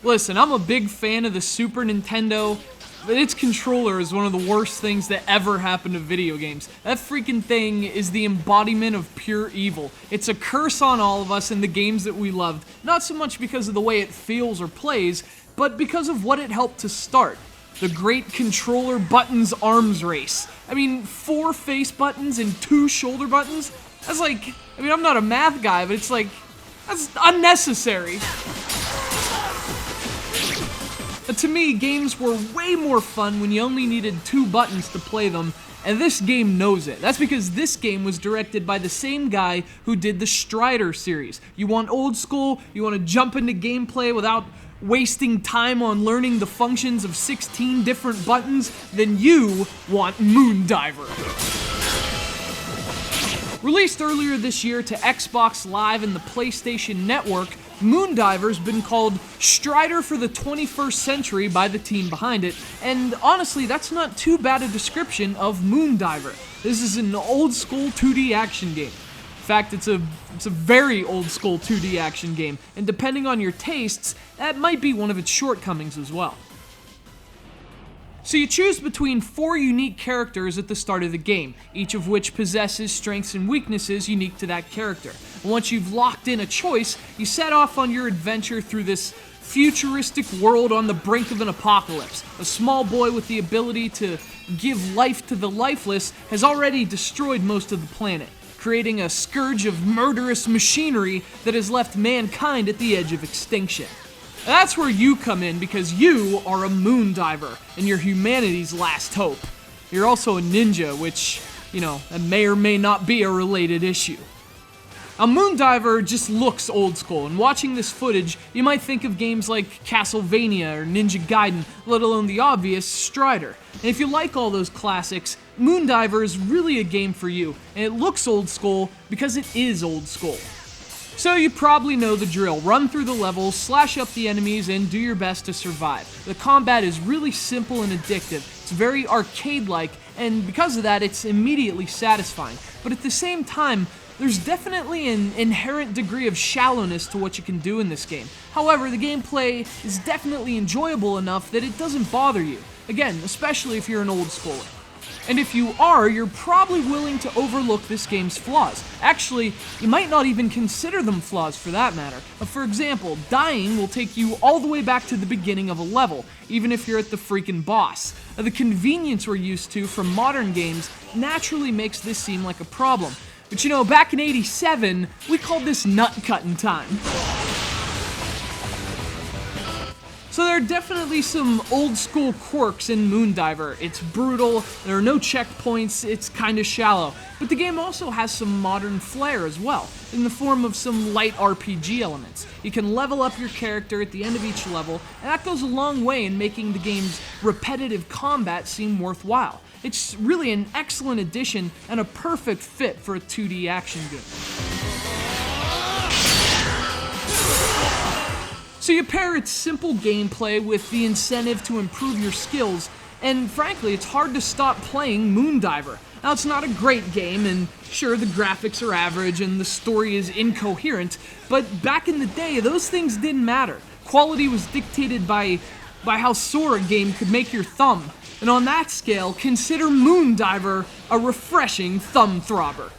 Listen, I'm a big fan of the Super Nintendo, but its controller is one of the worst things that ever happened to video games. That freaking thing is the embodiment of pure evil. It's a curse on all of us in the games that we loved, not so much because of the way it feels or plays, but because of what it helped to start. The great controller buttons arms race. I mean, 4 face buttons and 2 shoulder buttons? That's like, I mean, I'm not a math guy, but it's like, that's unnecessary. But to me, games were way more fun when you only needed 2 buttons to play them, and this game knows it. That's because this game was directed by the same guy who did the Strider series. You want old school, you want to jump into gameplay without wasting time on learning the functions of 16 different buttons, then you want Moondiver. Released earlier this year to Xbox Live and the PlayStation Network, Moondiver's been called Strider for the 21st century by the team behind it, and honestly, that's not too bad a description of Moondiver. This is an old school 2D action game. In fact, it's a very old school 2D action game, and depending on your tastes, that might be one of its shortcomings as well. So you choose between 4 unique characters at the start of the game, each of which possesses strengths and weaknesses unique to that character. And once you've locked in a choice, you set off on your adventure through this futuristic world on the brink of an apocalypse. A small boy with the ability to give life to the lifeless has already destroyed most of the planet, creating a scourge of murderous machinery that has left mankind at the edge of extinction. That's where you come in, because you are a Moondiver, and you're humanity's last hope. You're also a ninja, which, that may or may not be a related issue. A Moondiver just looks old school, and watching this footage, you might think of games like Castlevania or Ninja Gaiden, let alone the obvious Strider. And if you like all those classics, Moondiver is really a game for you, and it looks old school because it is old school. So you probably know the drill. Run through the levels, slash up the enemies, and do your best to survive. The combat is really simple and addictive. It's very arcade-like, and because of that, it's immediately satisfying. But at the same time, there's definitely an inherent degree of shallowness to what you can do in this game. However, the gameplay is definitely enjoyable enough that it doesn't bother you. Again, especially if you're an old schooler. And if you are, you're probably willing to overlook this game's flaws. Actually, you might not even consider them flaws for that matter. For example, dying will take you all the way back to the beginning of a level, even if you're at the freaking boss. The convenience we're used to from modern games naturally makes this seem like a problem. But back in '87, we called this nut-cutting time. So there are definitely some old school quirks in Moondiver. It's brutal, there are no checkpoints, it's kinda shallow. But the game also has some modern flair as well, in the form of some light RPG elements. You can level up your character at the end of each level, and that goes a long way in making the game's repetitive combat seem worthwhile. It's really an excellent addition and a perfect fit for a 2D action game. So you pair its simple gameplay with the incentive to improve your skills, and frankly, it's hard to stop playing Moondiver. Now, it's not a great game, and sure, the graphics are average and the story is incoherent, but back in the day, those things didn't matter. Quality was dictated by how sore a game could make your thumb. And on that scale, consider Moondiver a refreshing thumb throbber.